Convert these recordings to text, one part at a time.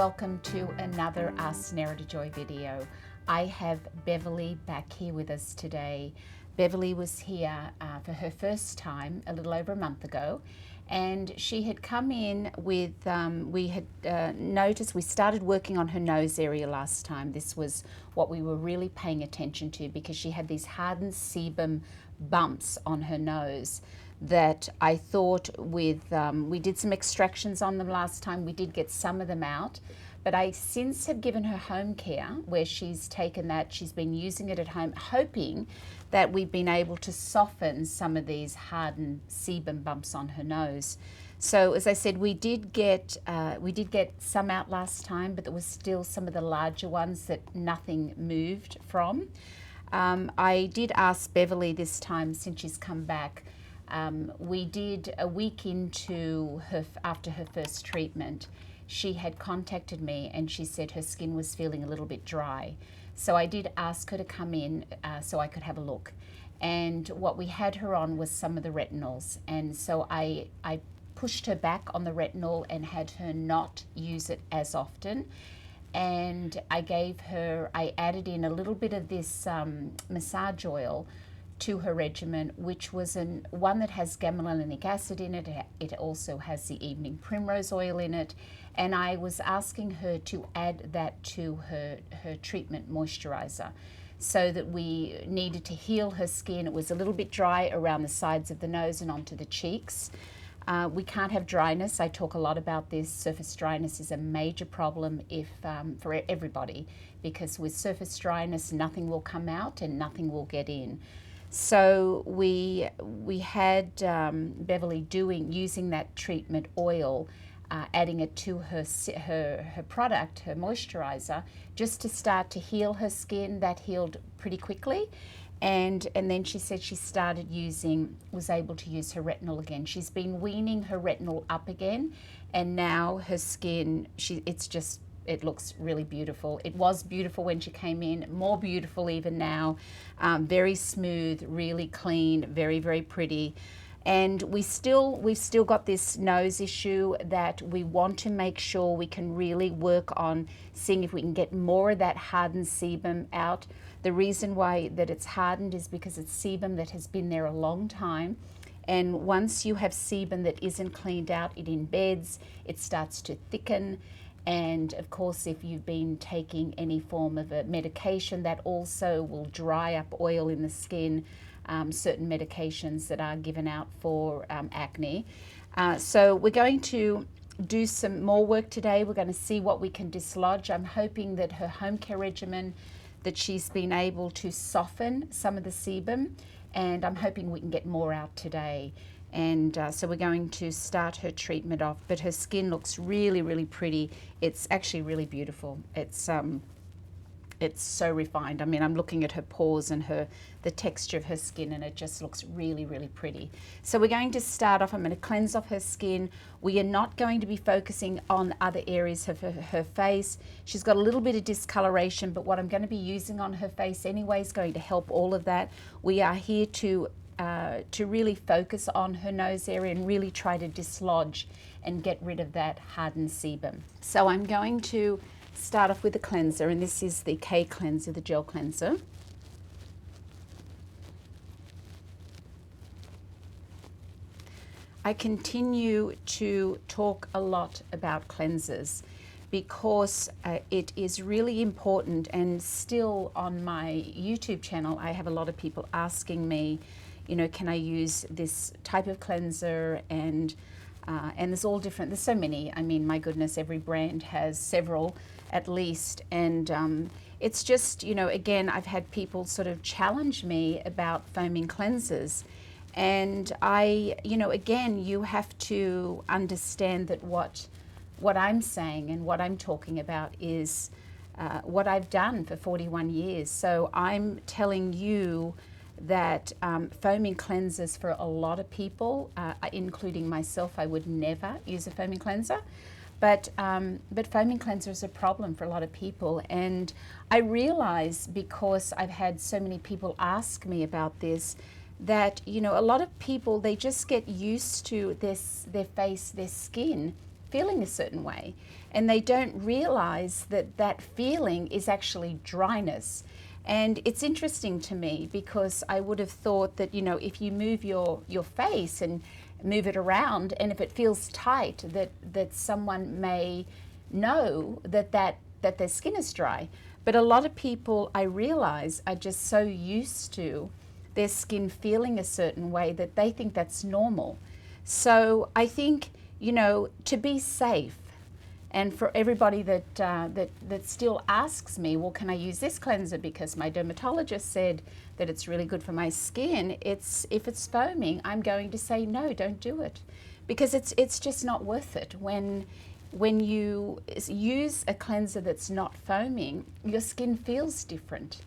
welcome to another Ask Nerida Joy video. I have Beverlee back here with us today. Beverlee was here for her first time a little over a month ago, and she had come in with, we had noticed, we started working on her nose area last time. This was what we were really paying attention to because she had these hardened sebum bumps on her nose that I thought with, we did some extractions on them last time, we did get some of them out, but I since have given her home care where she's taken that, she's been using it at home, hoping that we've been able to soften some of these hardened sebum bumps on her nose. So as I said, we did get some out last time, but there was still some of the larger ones that nothing moved from. I did ask Beverlee this time since she's come back. We did a week into her, after her first treatment, she had contacted me and she said her skin was feeling a little bit dry. So I did ask her to come in so I could have a look. And what we had her on was some of the retinols. And so I pushed her back on the retinol and had her not use it as often. And I added in a little bit of this massage oil to her regimen, which was one that has gamma-linolenic acid in it. It also has the evening primrose oil in it. And I was asking her to add that to her treatment moisturizer so that we needed to heal her skin. It was a little bit dry around the sides of the nose and onto the cheeks. We can't have dryness. I talk a lot about this. Surface dryness is a major problem for everybody, because with surface dryness, nothing will come out and nothing will get in. So we had Beverlee using that treatment oil, adding it to her product, her moisturizer, just to start to heal her skin. That healed pretty quickly. And then she said she was able to use her retinol again. She's been weaning her retinol up again, and now her skin, it looks really beautiful. It was beautiful when she came in, more beautiful even now. Very smooth, really clean, very, very pretty. And we've still got this nose issue that we want to make sure we can really work on seeing if we can get more of that hardened sebum out. The reason why that it's hardened is because it's sebum that has been there a long time. And once you have sebum that isn't cleaned out, it embeds, it starts to thicken. And of course, if you've been taking any form of a medication, that also will dry up oil in the skin, certain medications that are given out for acne. So we're going to do some more work today. We're going to see what we can dislodge. I'm hoping that her home care regimen, that she's been able to soften some of the sebum, and I'm hoping we can get more out today. And so we're going to start her treatment off, but her skin looks really, really pretty. It's actually really beautiful. It's so refined. I mean, I'm looking at her pores and the texture of her skin, and it just looks really, really pretty. So we're going to start off. I'm going to cleanse off her skin. We are not going to be focusing on other areas of her face. She's got a little bit of discoloration, but what I'm going to be using on her face anyway is going to help all of that. We are here to really focus on her nose area and really try to dislodge and get rid of that hardened sebum. So I'm going to start off with a cleanser, and this is the K cleanser, the gel cleanser. I continue to talk a lot about cleansers because it is really important, and still on my YouTube channel I have a lot of people asking me, can I use this type of cleanser? And there's all different, there's so many. I mean, my goodness, every brand has several at least. And it's just, again, I've had people sort of challenge me about foaming cleansers. And again, you have to understand that what I'm saying and what I'm talking about is what I've done for 41 years. So I'm telling you that foaming cleansers for a lot of people, including myself, I would never use a foaming cleanser. But foaming cleanser is a problem for a lot of people. And I realize, because I've had so many people ask me about this, that, a lot of people, they just get used to their face, their skin feeling a certain way. And they don't realize that that feeling is actually dryness. And it's interesting to me because I would have thought that, you know, if you move your face and move it around, and if it feels tight, that someone may know that their skin is dry. But a lot of people, I realize, are just so used to their skin feeling a certain way that they think that's normal. So I think, you know, to be safe, and for everybody that still asks me, well, can I use this cleanser because my dermatologist said that it's really good for my skin? If it's foaming, I'm going to say no, don't do it, because it's just not worth it. When you use a cleanser that's not foaming, your skin feels different,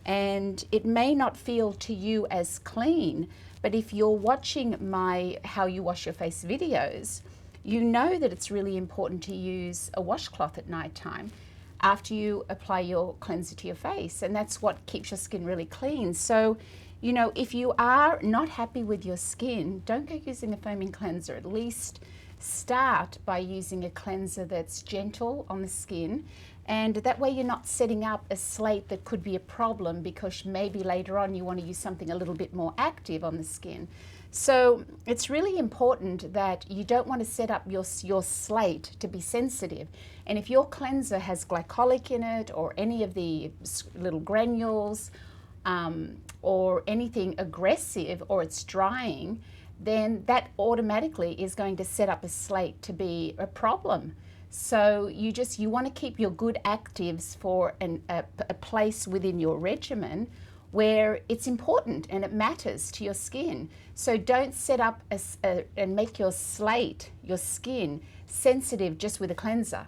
and it may not feel to you as clean. But if you're watching my How You Wash Your Face videos, you know that it's really important to use a washcloth at nighttime after you apply your cleanser to your face, and that's what keeps your skin really clean. So, you know, if you are not happy with your skin, don't go using a foaming cleanser. At least start by using a cleanser that's gentle on the skin, and that way you're not setting up a slate that could be a problem because maybe later on you want to use something a little bit more active on the skin. So it's really important that you don't want to set up your slate to be sensitive. And if your cleanser has glycolic in it, or any of the little granules, or anything aggressive, or it's drying, then that automatically is going to set up a slate to be a problem. So you want to keep your good actives for a place within your regimen where it's important and it matters to your skin. So don't set up and make your slate, your skin, sensitive just with a cleanser.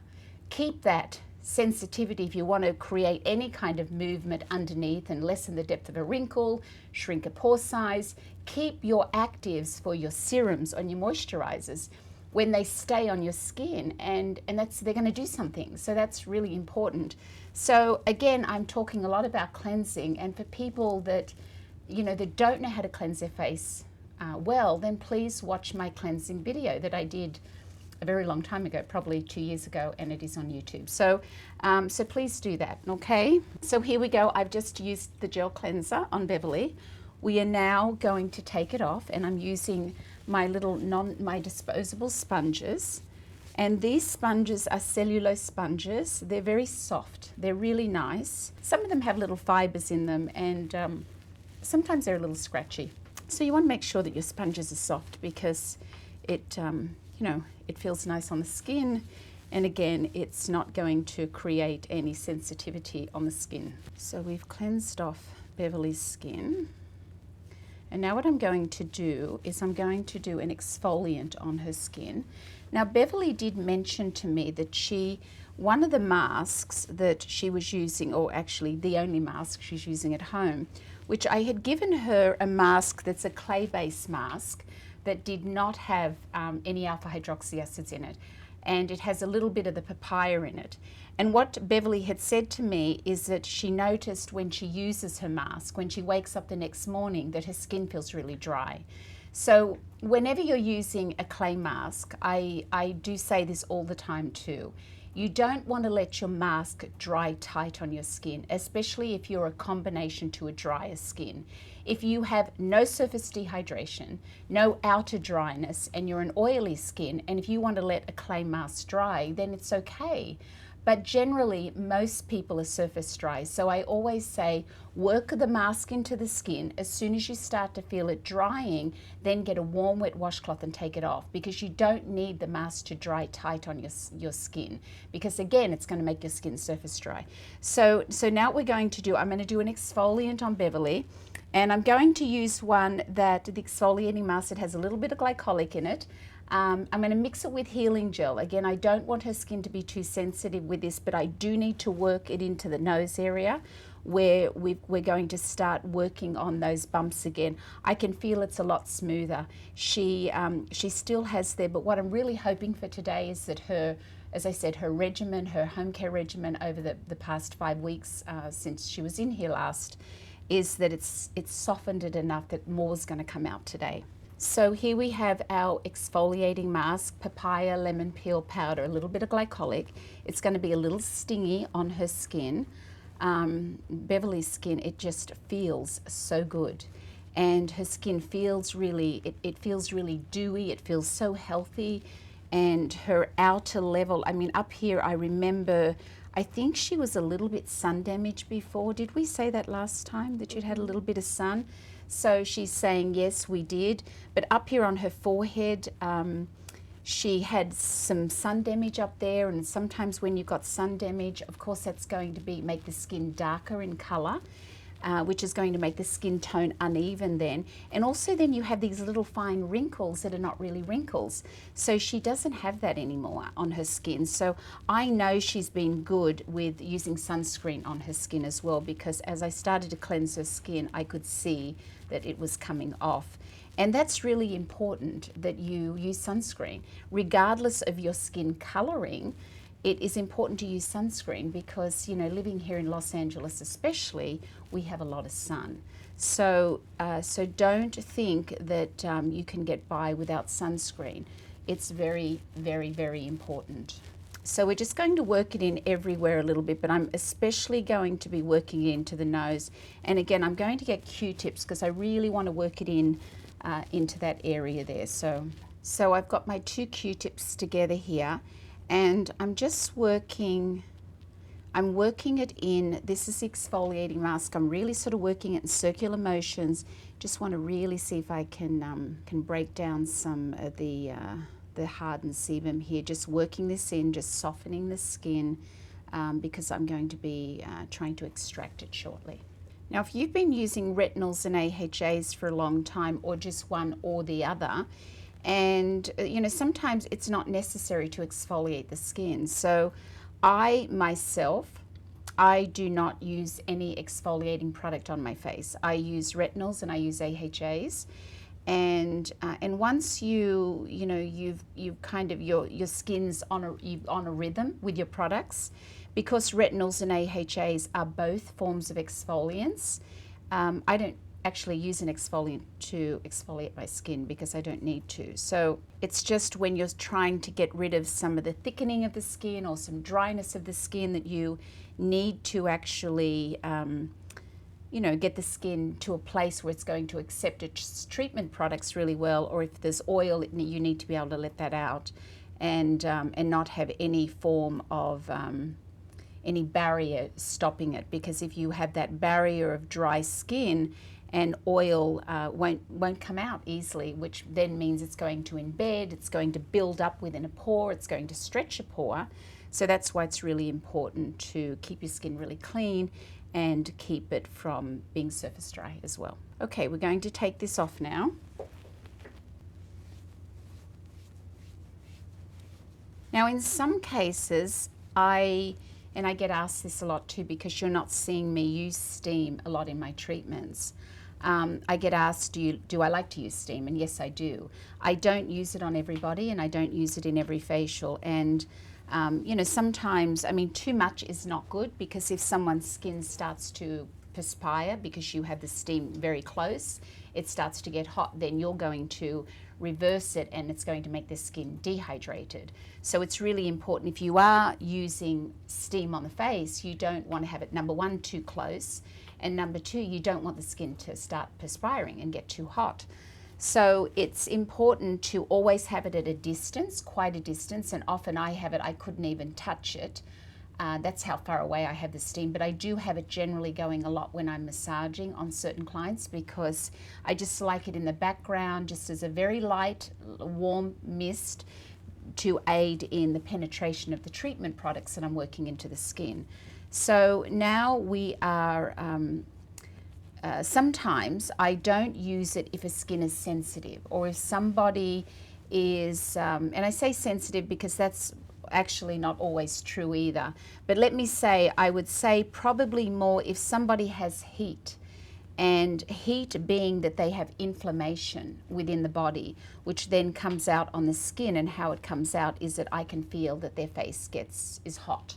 Keep that sensitivity if you want to create any kind of movement underneath and lessen the depth of a wrinkle, shrink a pore size. Keep your actives for your serums and your moisturizers when they stay on your skin, and they're going to do something. So that's really important. So again, I'm talking a lot about cleansing, and for people that, you know, that don't know how to cleanse their face well, then please watch my cleansing video that I did a very long time ago, probably 2 years ago, and it is on YouTube. So, so please do that, okay? So here we go. I've just used the gel cleanser on Beverlee. We are now going to take it off, and I'm using my little my disposable sponges. And these sponges are cellulose sponges. They're very soft. They're really nice. Some of them have little fibers in them, and sometimes they're a little scratchy. So you want to make sure that your sponges are soft, because it, you know, it feels nice on the skin. And again, it's not going to create any sensitivity on the skin. So we've cleansed off Beverlee's skin. And now what I'm going to do is I'm going to do an exfoliant on her skin. Now, Beverlee did mention to me that one of the masks that she was using, or actually the only mask she's using at home, which I had given her a mask that's a clay-based mask that did not have any alpha hydroxy acids in it. And it has a little bit of the papaya in it. And what Beverlee had said to me is that she noticed when she uses her mask, when she wakes up the next morning, that her skin feels really dry. So whenever you're using a clay mask, I do say this all the time too. You don't want to let your mask dry tight on your skin, especially if you're a combination to a drier skin. If you have no surface dehydration, no outer dryness, and you're an oily skin, and if you want to let a clay mask dry, then it's okay. But generally, most people are surface dry. So I always say, work the mask into the skin. As soon as you start to feel it drying, then get a warm, wet washcloth and take it off, because you don't need the mask to dry tight on your skin, because again, it's going to make your skin surface dry. So now what we're going to do, I'm going to do an exfoliant on Beverlee, and I'm going to use one that the exfoliating mask that has a little bit of glycolic in it. I'm going to mix it with healing gel. Again, I don't want her skin to be too sensitive with this, but I do need to work it into the nose area where we're going to start working on those bumps again. I can feel it's a lot smoother. She still has there, but what I'm really hoping for today is that her, as I said, her regimen, her home care regimen over the past 5 weeks since she was in here last, is that it's softened it enough that more's going to come out today. So here we have our exfoliating mask, papaya lemon peel powder, a little bit of glycolic. It's going to be a little stingy on her skin. Beverlee's skin, it just feels so good. And her skin feels really, it feels really dewy, it feels so healthy. And her outer level, I mean, up here, I remember, I think she was a little bit sun damaged before. Did we say that last time, that you'd had a little bit of sun? So she's saying, yes, we did. But up here on her forehead, she had some sun damage up there. And sometimes when you've got sun damage, of course, that's going to make the skin darker in color. Which is going to make the skin tone uneven then. And also then you have these little fine wrinkles that are not really wrinkles. So she doesn't have that anymore on her skin. So I know she's been good with using sunscreen on her skin as well, because as I started to cleanse her skin, I could see that it was coming off. And that's really important, that you use sunscreen. Regardless of your skin coloring, it is important to use sunscreen because, you know, living here in Los Angeles especially, we have a lot of sun. So, so don't think that you can get by without sunscreen. It's very, very, very important. So we're just going to work it in everywhere a little bit, but I'm especially going to be working it into the nose. And again, I'm going to get Q-tips because I really want to work it in into that area there. So I've got my 2 Q-tips together here. And I'm just working it in. This is the exfoliating mask. I'm really sort of working it in circular motions. Just want to really see if I can break down some of the hardened sebum here. Just working this in, just softening the skin because I'm going to be trying to extract it shortly. Now, if you've been using retinols and AHAs for a long time, or just one or the other, and you know, sometimes it's not necessary to exfoliate the skin. So I myself, I do not use any exfoliating product on my face. I use retinols and I use AHAs. And once you've kind of your skin's on a rhythm with your products, because retinols and AHAs are both forms of exfoliants. I don't actually use an exfoliant to exfoliate my skin because I don't need to. So it's just when you're trying to get rid of some of the thickening of the skin or some dryness of the skin that you need to actually get the skin to a place where it's going to accept its treatment products really well, or if there's oil, you need to be able to let that out and not have any form of any barrier stopping it, because if you have that barrier of dry skin, and oil won't come out easily, which then means it's going to embed, it's going to build up within a pore, it's going to stretch a pore. So that's why it's really important to keep your skin really clean and keep it from being surface dry as well. Okay, we're going to take this off now. Now, in some cases, I get asked this a lot too, because you're not seeing me use steam a lot in my treatments. I get asked, do I like to use steam? And yes, I do. I don't use it on everybody, and I don't use it in every facial. And sometimes, I mean, too much is not good, because if someone's skin starts to perspire because you have the steam very close, it starts to get hot, then you're going to reverse it and it's going to make the skin dehydrated. So it's really important, if you are using steam on the face, you don't want to have it, number one, too close, and number two, you don't want the skin to start perspiring and get too hot. So it's important to always have it at a distance, quite a distance, and often I have it, I couldn't even touch it. That's how far away I have the steam, but I do have it generally going a lot when I'm massaging on certain clients, because I just like it in the background, just as a very light, warm mist to aid in the penetration of the treatment products that I'm working into the skin. So now we are, sometimes I don't use it if a skin is sensitive, or if somebody is, and I say sensitive because that's actually not always true either. But let me say, I would say probably more if somebody has heat, and heat being that they have inflammation within the body, which then comes out on the skin, and how it comes out is that I can feel that their face is hot.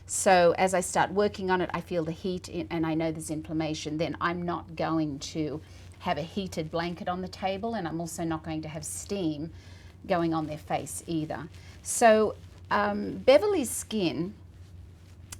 So as I start working on it, I feel the heat and I know there's inflammation, then I'm not going to have a heated blanket on the table, and I'm also not going to have steam going on their face either. So Beverlee's skin,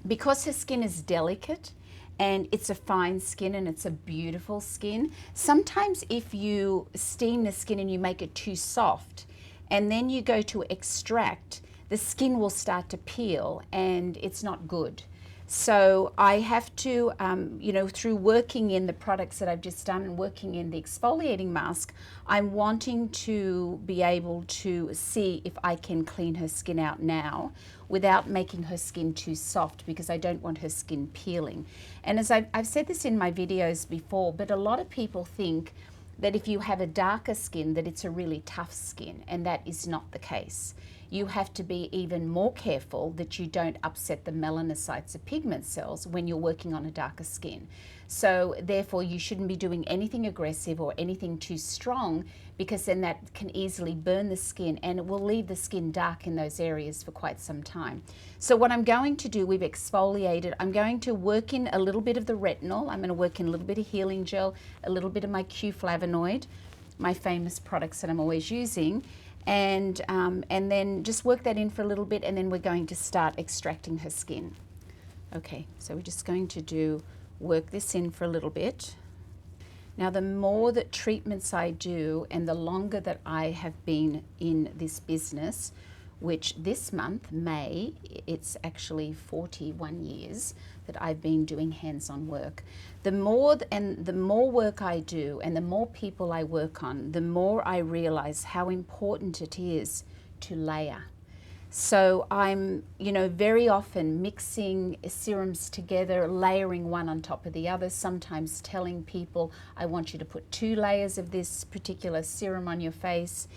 because her skin is delicate and it's a fine skin and it's a beautiful skin, sometimes if you steam the skin and you make it too soft and then you go to extract, the skin will start to peel and it's not good. So I have to, you know, through working in the products that I've just done and working in the exfoliating mask, I'm wanting to be able to see if I can clean her skin out now without making her skin too soft, because I don't want her skin peeling. And as I've said this in my videos before, but a lot of people think that if you have a darker skin that it's a really tough skin, and that is not the case. You have to be even more careful that you don't upset the melanocytes or pigment cells when you're working on a darker skin. So therefore you shouldn't be doing anything aggressive or anything too strong, because then that can easily burn the skin and it will leave the skin dark in those areas for quite some time. So what I'm going to do, we've exfoliated, I'm going to work in a little bit of the retinol, I'm going to work in a little bit of healing gel, a little bit of my flavonoid, my famous products that I'm always using, and then just work that in for a little bit, and then we're going to start extracting her skin. Okay, so we're just going to work this in for a little bit. Now the more that treatments I do and the longer that I have been in this business, which this month, May, it's actually 41 years that I've been doing hands-on work. The more work I do and the more people I work on, the more I realize how important it is to layer. So I'm, you know, very often mixing serums together, layering one on top of the other, sometimes telling people, I want you to put 2 layers of this particular serum on your face.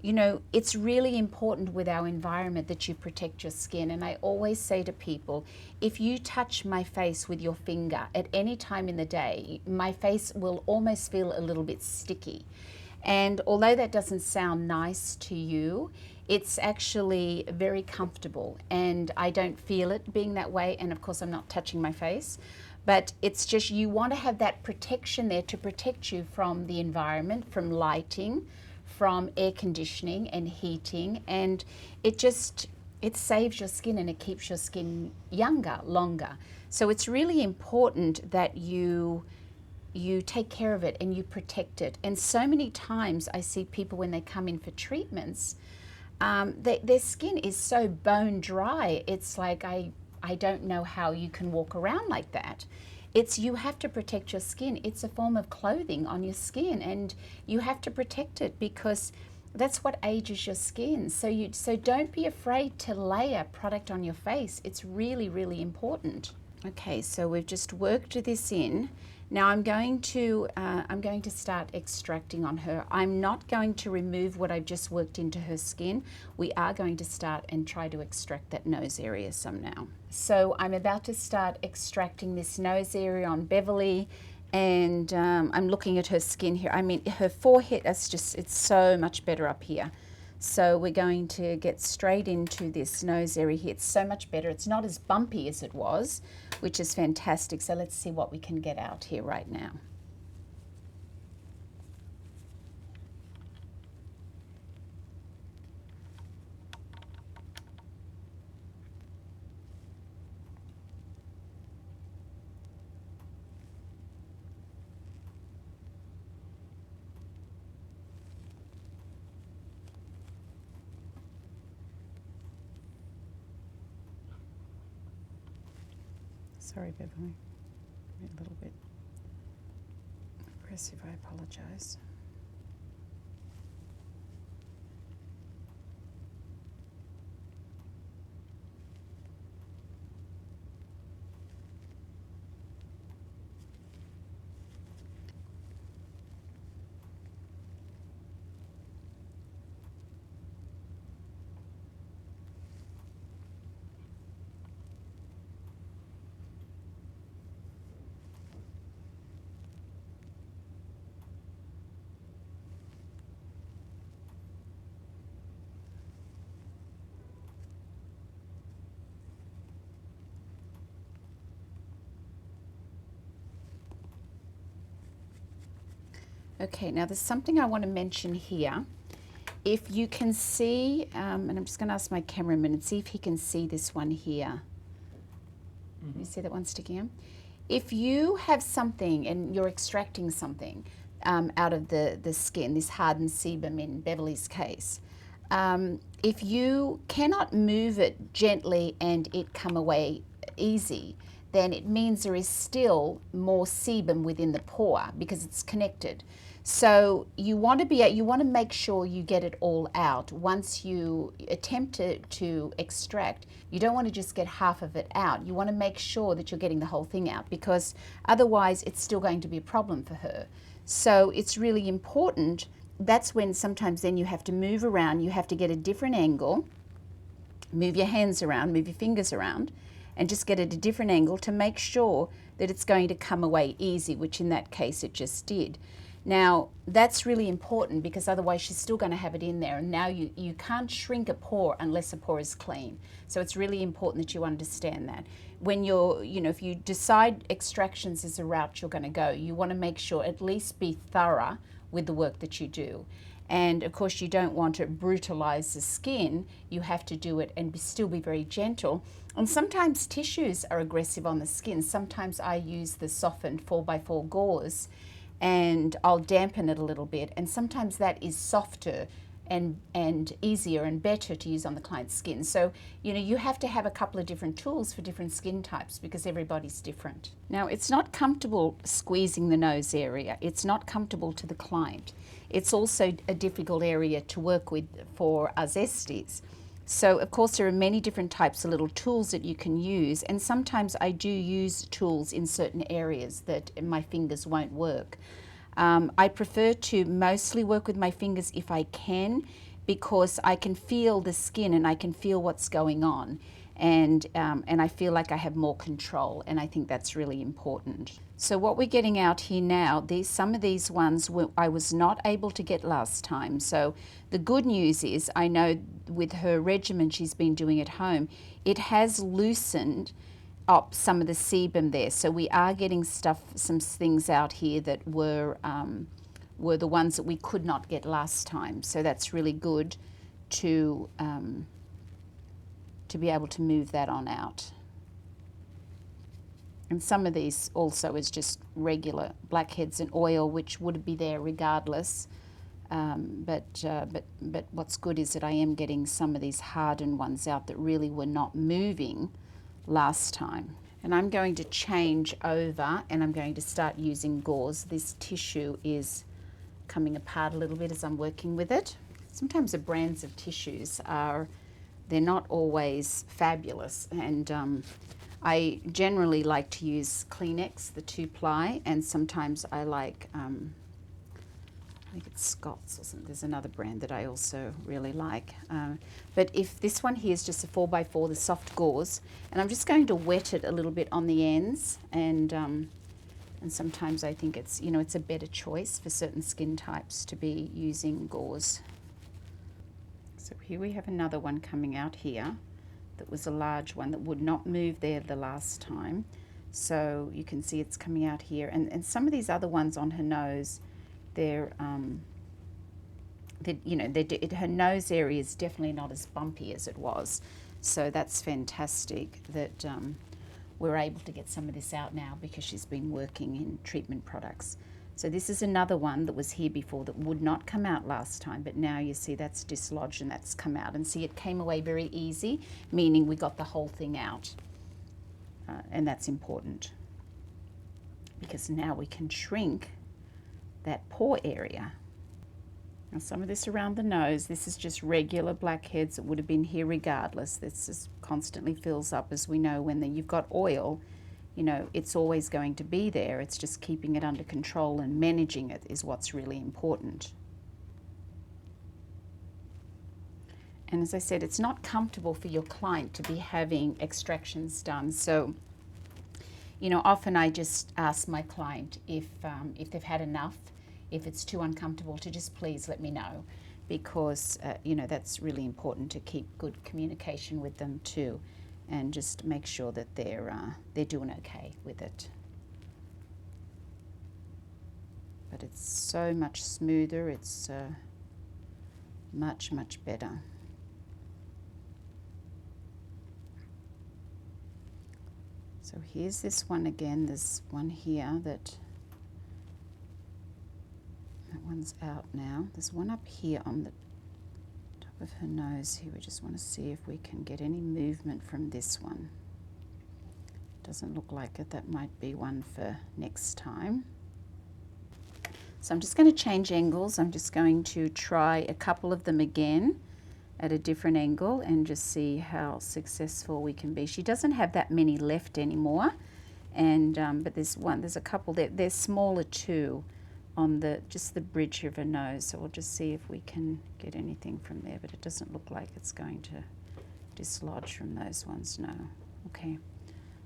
You know, it's really important with our environment that you protect your skin. And I always say to people, if you touch my face with your finger at any time in the day, my face will almost feel a little bit sticky. And although that doesn't sound nice to you, it's actually very comfortable, and I don't feel it being that way. And of course, I'm not touching my face, but it's just, you want to have that protection there to protect you from the environment, from lighting, from air conditioning and heating, and it saves your skin and it keeps your skin younger, longer. So it's really important that you take care of it and you protect it. And so many times I see people when they come in for treatments, their skin is so bone dry. It's like, I don't know how you can walk around like that. You have to protect your skin. It's a form of clothing on your skin, and you have to protect it because that's what ages your skin. So don't be afraid to layer product on your face. It's really, really important. Okay, so we've just worked this in. Now I'm going to start extracting on her. I'm not going to remove what I've just worked into her skin. We are going to start and try to extract that nose area some now. So I'm about to start extracting this nose area on Beverlee, and I'm looking at her skin here. I mean, her forehead, it's so much better up here. So we're going to get straight into this nose area here. It's so much better. It's not as bumpy as it was, which is fantastic. So let's see what we can get out here right now. Sorry, Beverlee. A little bit aggressive, I apologize. Okay, now there's something I want to mention here. If you can see, and I'm just going to ask my cameraman and see if he can see this one here. You see that one sticking out? If you have something and you're extracting something out of the skin, this hardened sebum in Beverlee's case, if you cannot move it gently and it come away easy, then it means there is still more sebum within the pore because it's connected. So you want to make sure you get it all out. Once you attempt to extract, you don't want to just get half of it out. You want to make sure that you're getting the whole thing out, because otherwise it's still going to be a problem for her. So it's really important. That's when sometimes then you have to move around, you have to get a different angle, move your hands around, move your fingers around, and just get at a different angle to make sure that it's going to come away easy, which in that case it just did. Now, that's really important because otherwise she's still going to have it in there, and now you can't shrink a pore unless a pore is clean. So it's really important that you understand that. When you're, if you decide extractions is a route you're going to go, you want to make sure at least be thorough with the work that you do. And of course you don't want to brutalize the skin. You have to do it and still be very gentle. And sometimes tissues are aggressive on the skin. Sometimes I use the softened 4x4 gauze and I'll dampen it a little bit, and sometimes that is softer and easier and better to use on the client's skin. So you have to have a couple of different tools for different skin types because everybody's different. Now, it's not comfortable squeezing the nose area. It's not comfortable to the client. It's also a difficult area to work with for us estes. So of course there are many different types of little tools that you can use, and sometimes I do use tools in certain areas that my fingers won't work. I prefer to mostly work with my fingers if I can, because I can feel the skin and I can feel what's going on, and I feel like I have more control, and I think that's really important. So what we're getting out here now, some of these ones I was not able to get last time. So the good news is I know with her regimen she's been doing at home, it has loosened up some of the sebum there. So we are getting some things out here that were the ones that we could not get last time. So that's really good to be able to move that on out. And some of these also is just regular blackheads and oil, which would be there regardless. But what's good is that I am getting some of these hardened ones out that really were not moving last time. And I'm going to change over and I'm going to start using gauze. This tissue is coming apart a little bit as I'm working with it. Sometimes the brands of tissues they're not always fabulous, and I generally like to use Kleenex, the 2-ply, and sometimes I like, I think it's Scott's or something. There's another brand that I also really like. But if this one here is just a 4x4, the soft gauze, and I'm just going to wet it a little bit on the ends, and sometimes I think it's, it's a better choice for certain skin types to be using gauze. So here we have another one coming out here. That was a large one that would not move there the last time. So you can see it's coming out here. And some of these other ones on her nose, her nose area is definitely not as bumpy as it was. So that's fantastic that we're able to get some of this out now because she's been working in treatment products. So this is another one that was here before that would not come out last time, but now you see that's dislodged and that's come out. And see, it came away very easy, meaning we got the whole thing out. And that's important because now we can shrink that pore area. Now some of this around the nose, this is just regular blackheads that would have been here regardless. This just constantly fills up, as we know when you've got oil. It's always going to be there. It's just keeping it under control and managing it is what's really important. And as I said, it's not comfortable for your client to be having extractions done. So, often I just ask my client if they've had enough, if it's too uncomfortable, to just please let me know, because, that's really important to keep good communication with them too. And just make sure that they're doing okay with it. but it's so much smoother. It's much better. So here's this one again. There's one here that one's out now. There's one up here on the top of her nose here. We just want to see if we can get any movement from this one. Doesn't look like it. That might be one for next time. So I'm just going to change angles. I'm just going to try a couple of them again at a different angle and just see how successful we can be. She doesn't have that many left anymore, and but there's a couple there. They're smaller too on just the bridge of her nose. So we'll just see if we can get anything from there, but it doesn't look like it's going to dislodge from those ones, no. Okay.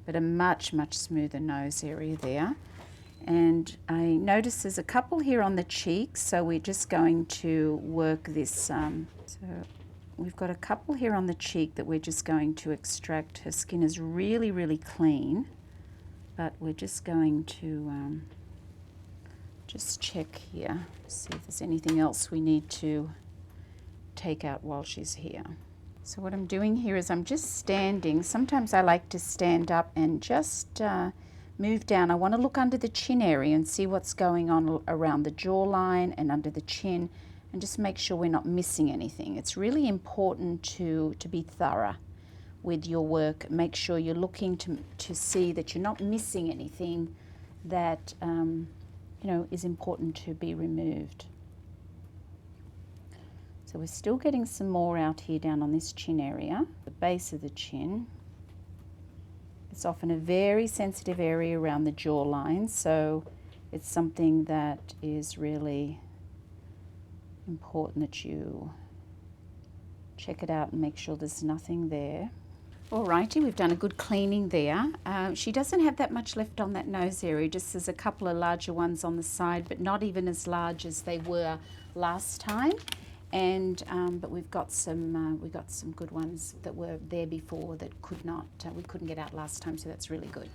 But a much smoother nose area there. And I notice there's a couple here on the cheeks, so we're just going to work this. So we've got a couple here on the cheek that we're just going to extract. Her skin is really clean, but we're just going to just check here, see if there's anything else we need to take out while she's here. So what I'm doing here is I'm just standing. Sometimes I like to stand up and just move down. I want to look under the chin area and see what's going on around the jawline and under the chin, and just make sure we're not missing anything. It's really important to be thorough with your work. Make sure you're looking to see that you're not missing anything that you know, is important to be removed. So we're still getting some more out here down on this chin area, the base of the chin. It's often a very sensitive area around the jawline, so it's something that is really important that you check it out and make sure there's nothing there. Alrighty, we've done a good cleaning there. She doesn't have that much left on that nose area, just there's a couple of larger ones on the side, but not even as large as they were last time. And but we got some good ones that were there before that we couldn't get out last time, so that's really good.